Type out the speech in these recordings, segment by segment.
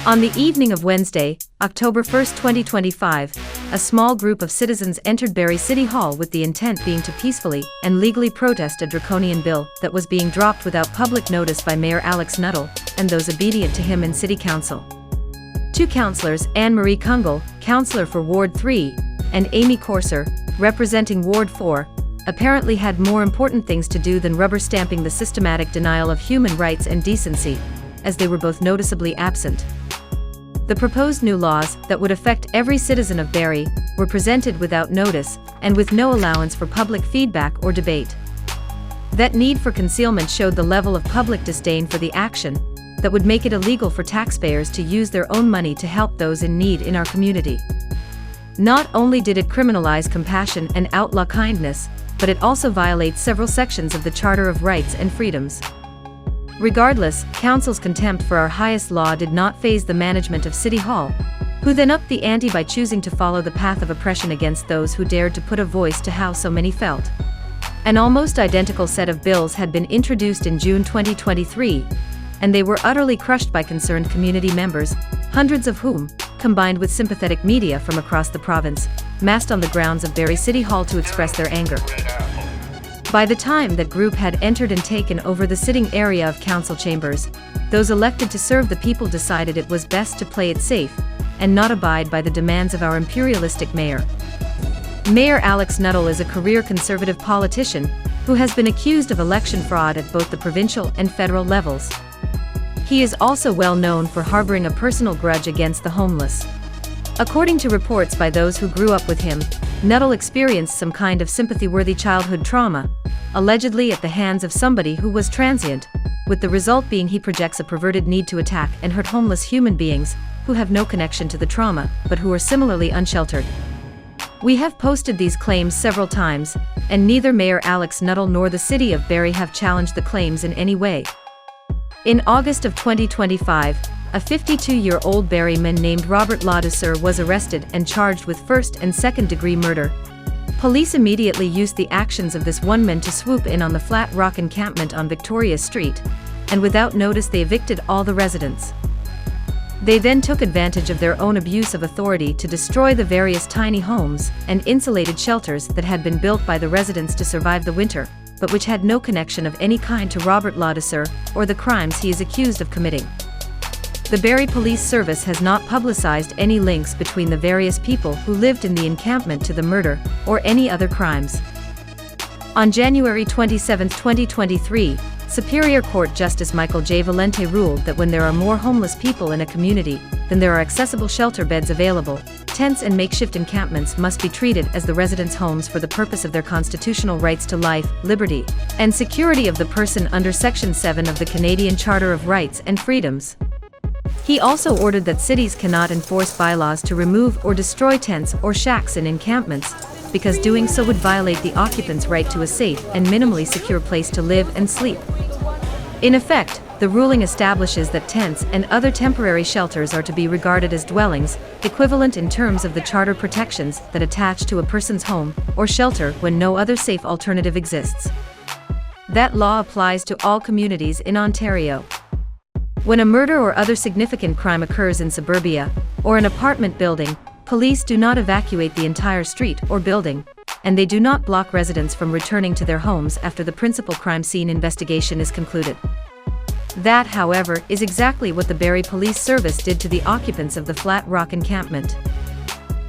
On the evening of Wednesday, October 1, 2025, a small group of citizens entered Barrie City Hall with the intent being to peacefully and legally protest a draconian bill that was being dropped without public notice by Mayor Alex Nuttall and those obedient to him in City Council. Two councillors, Anne-Marie Kungle, councillor for Ward 3, and Amy Corser, representing Ward 4, apparently had more important things to do than rubber-stamping the systematic denial of human rights and decency, as they were both noticeably absent. The proposed new laws that would affect every citizen of Barrie were presented without notice and with no allowance for public feedback or debate. That need for concealment showed the level of public disdain for the action that would make it illegal for taxpayers to use their own money to help those in need in our community. Not only did it criminalize compassion and outlaw kindness, but it also violates several sections of the Charter of Rights and Freedoms. Regardless, Council's contempt for our highest law did not faze the management of City Hall, who then upped the ante by choosing to follow the path of oppression against those who dared to put a voice to how so many felt. An almost identical set of bills had been introduced in June 2023, and they were utterly crushed by concerned community members, hundreds of whom, combined with sympathetic media from across the province, massed on the grounds of Barrie City Hall to express their anger. By the time that group had entered and taken over the sitting area of council chambers, those elected to serve the people decided it was best to play it safe and not abide by the demands of our imperialistic mayor. Mayor Alex Nuttall is a career Conservative politician who has been accused of election fraud at both the provincial and federal levels. He is also well known for harboring a personal grudge against the homeless. According to reports by those who grew up with him, Nuttall experienced some kind of sympathy-worthy childhood trauma, allegedly at the hands of somebody who was transient, with the result being he projects a perverted need to attack and hurt homeless human beings who have no connection to the trauma, but who are similarly unsheltered. We have posted these claims several times, and neither Mayor Alex Nuttall nor the City of Barrie have challenged the claims in any way. In August of 2025, a 52-year-old Barrie man named Robert Laudesir was arrested and charged with first and second-degree murder. Police immediately used the actions of this one man to swoop in on the Flat Rock encampment on Victoria Street, and without notice they evicted all the residents. They then took advantage of their own abuse of authority to destroy the various tiny homes and insulated shelters that had been built by the residents to survive the winter, but which had no connection of any kind to Robert Laudesir or the crimes he is accused of committing. The Barrie Police Service has not publicized any links between the various people who lived in the encampment to the murder or any other crimes. On January 27, 2023, Superior Court Justice Michael J. Valente ruled that when there are more homeless people in a community than there are accessible shelter beds available, tents and makeshift encampments must be treated as the residents' homes for the purpose of their constitutional rights to life, liberty, and security of the person under Section 7 of the Canadian Charter of Rights and Freedoms. He also ordered that cities cannot enforce bylaws to remove or destroy tents or shacks in encampments, because doing so would violate the occupant's right to a safe and minimally secure place to live and sleep. In effect, the ruling establishes that tents and other temporary shelters are to be regarded as dwellings, equivalent in terms of the charter protections that attach to a person's home or shelter when no other safe alternative exists. That law applies to all communities in Ontario. When a murder or other significant crime occurs in suburbia or an apartment building, police do not evacuate the entire street or building, and they do not block residents from returning to their homes after the principal crime scene investigation is concluded. That, however, is exactly what the Barrie Police Service did to the occupants of the Flat Rock encampment.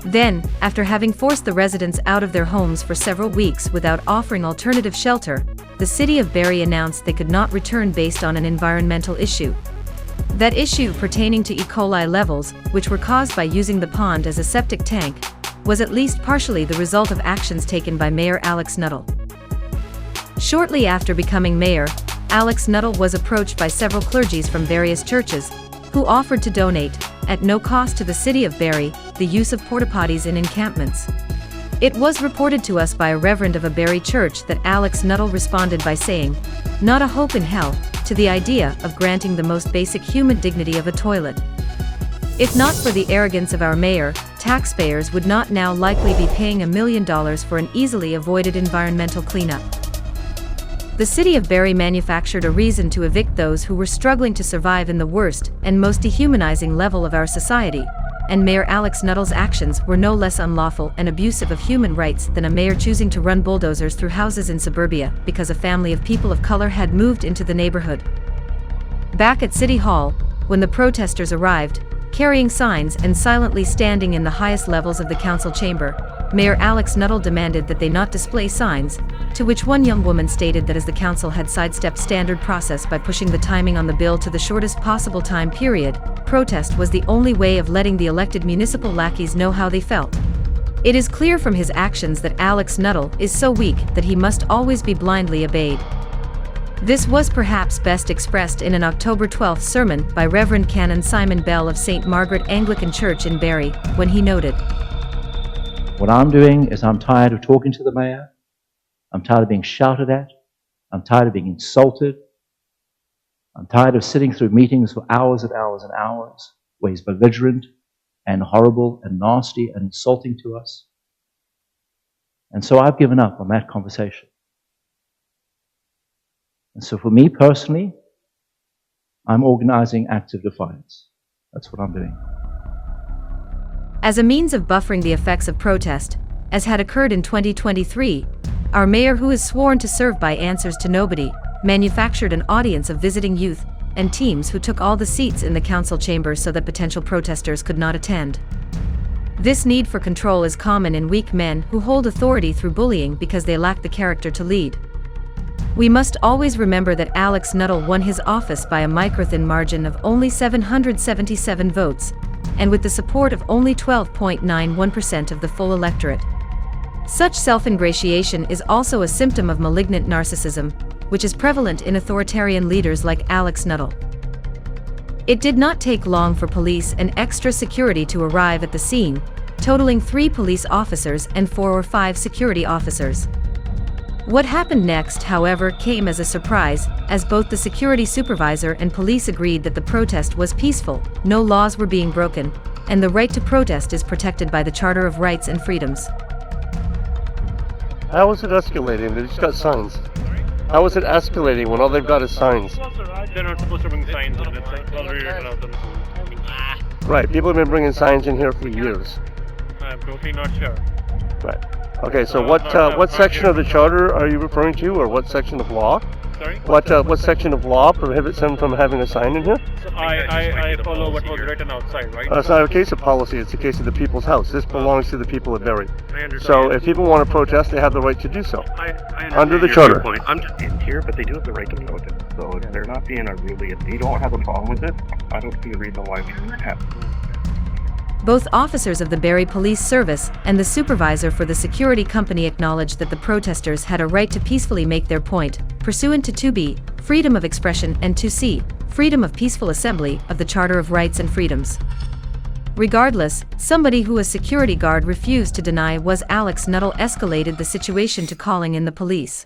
Then, after having forced the residents out of their homes for several weeks without offering alternative shelter, the City of Barrie announced they could not return based on an environmental issue. That issue pertaining to E. coli levels, which were caused by using the pond as a septic tank, was at least partially the result of actions taken by Mayor Alex Nuttall. Shortly after becoming mayor, Alex Nuttall was approached by several clergies from various churches, who offered to donate, at no cost to the City of Barrie, the use of porta-potties in encampments. It was reported to us by a Reverend of a Barrie church that Alex Nuttall responded by saying, "Not a hope in hell," to the idea of granting the most basic human dignity of a toilet. If not for the arrogance of our mayor, taxpayers would not now likely be paying $1 million for an easily avoided environmental cleanup. The city of Barrie manufactured a reason to evict those who were struggling to survive in the worst and most dehumanizing level of our society, and Mayor Alex Nuttall's actions were no less unlawful and abusive of human rights than a mayor choosing to run bulldozers through houses in suburbia because a family of people of color had moved into the neighborhood. Back at City Hall, when the protesters arrived, carrying signs and silently standing in the highest levels of the council chamber, Mayor Alex Nuttall demanded that they not display signs, to which one young woman stated that as the council had sidestepped standard process by pushing the timing on the bill to the shortest possible time period, protest was the only way of letting the elected municipal lackeys know how they felt. It is clear from his actions that Alex Nuttall is so weak that he must always be blindly obeyed. This was perhaps best expressed in an October 12th sermon by Reverend Canon Simon Bell of St. Margaret Anglican Church in Barrie, when he noted, "What I'm doing is I'm tired of talking to the mayor. I'm tired of being shouted at. I'm tired of being insulted. I'm tired of sitting through meetings for hours and hours and hours where he's belligerent and horrible and nasty and insulting to us. And so I've given up on that conversation. And so for me personally, I'm organizing acts of defiance. That's what I'm doing." As a means of buffering the effects of protest, as had occurred in 2023, our mayor, who is sworn to serve by answers to nobody, manufactured an audience of visiting youth and teams who took all the seats in the council chamber so that potential protesters could not attend. This need for control is common in weak men who hold authority through bullying because they lack the character to lead. We must always remember that Alex Nuttall won his office by a microthin margin of only 777 votes, and with the support of only 12.91% of the full electorate. Such self-ingratiation is also a symptom of malignant narcissism, which is prevalent in authoritarian leaders like Alex Nuttall. It did not take long for police and extra security to arrive at the scene, totaling 3 police officers and 4 or 5 security officers. What happened next, however, came as a surprise, as both the security supervisor and police agreed that the protest was peaceful, no laws were being broken, and the right to protest is protected by the Charter of Rights and Freedoms. How is it escalating? They just got signs. How is it escalating when all they've got is signs? They're not supposed to bring signs in. It's like already written out. Right, people have been bringing signs in here for years. I'm totally not sure. Right. Okay, so what section of the charter are you referring to, or what section of law? Sorry? What section of law prohibits them from having a sign in here? So I follow what was written outside, right? It's not a case of policy, it's a case of the people's house. This belongs to the people of Barrie. I understand. So if people want to protest, they have the right to do so. I understand Under the your charter. point. I'm just in here, but they do have the right to protest. So if they're not being unruly, if they don't have a problem with it, I don't see a reason why we shouldn't have. Both officers of the Barrie Police Service and the supervisor for the security company acknowledged that the protesters had a right to peacefully make their point, pursuant to 2b, freedom of expression, and 2c, freedom of peaceful assembly, of the Charter of Rights and Freedoms. Regardless, somebody who a security guard refused to deny was Alex Nuttall escalated the situation to calling in the police.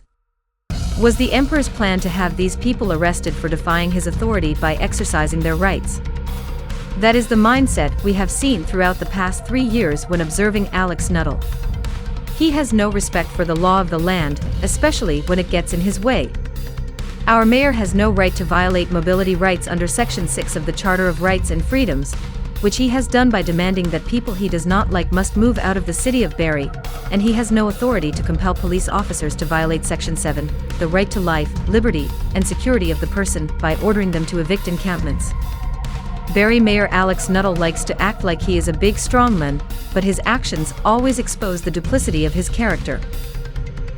Was the Emperor's plan to have these people arrested for defying his authority by exercising their rights? That is the mindset we have seen throughout the past 3 years when observing Alex Nuttall. He has no respect for the law of the land, especially when it gets in his way. Our mayor has no right to violate mobility rights under Section 6 of the Charter of Rights and Freedoms, which he has done by demanding that people he does not like must move out of the city of Barrie, and he has no authority to compel police officers to violate Section 7, the right to life, liberty, and security of the person, by ordering them to evict encampments. Barrie Mayor Alex Nuttall likes to act like he is a big strongman, but his actions always expose the duplicity of his character.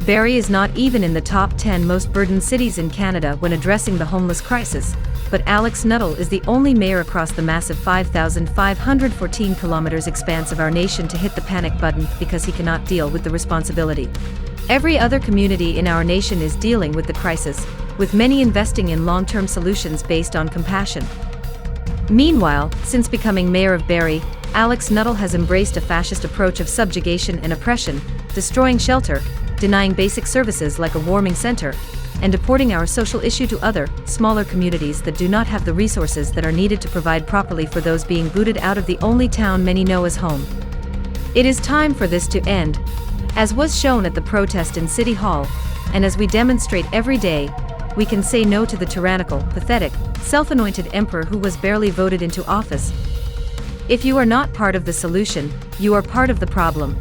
Barrie is not even in the top 10 most burdened cities in Canada when addressing the homeless crisis, but Alex Nuttall is the only mayor across the massive 5,514 kilometers expanse of our nation to hit the panic button because he cannot deal with the responsibility. Every other community in our nation is dealing with the crisis, with many investing in long-term solutions based on compassion. Meanwhile, since becoming mayor of Barrie, Alex Nuttall has embraced a fascist approach of subjugation and oppression, destroying shelter, denying basic services like a warming center, and deporting our social issue to other, smaller communities that do not have the resources that are needed to provide properly for those being booted out of the only town many know as home. It is time for this to end. As was shown at the protest in City Hall, and as we demonstrate every day, we can say no to the tyrannical, pathetic, self-anointed emperor who was barely voted into office. If you are not part of the solution, you are part of the problem.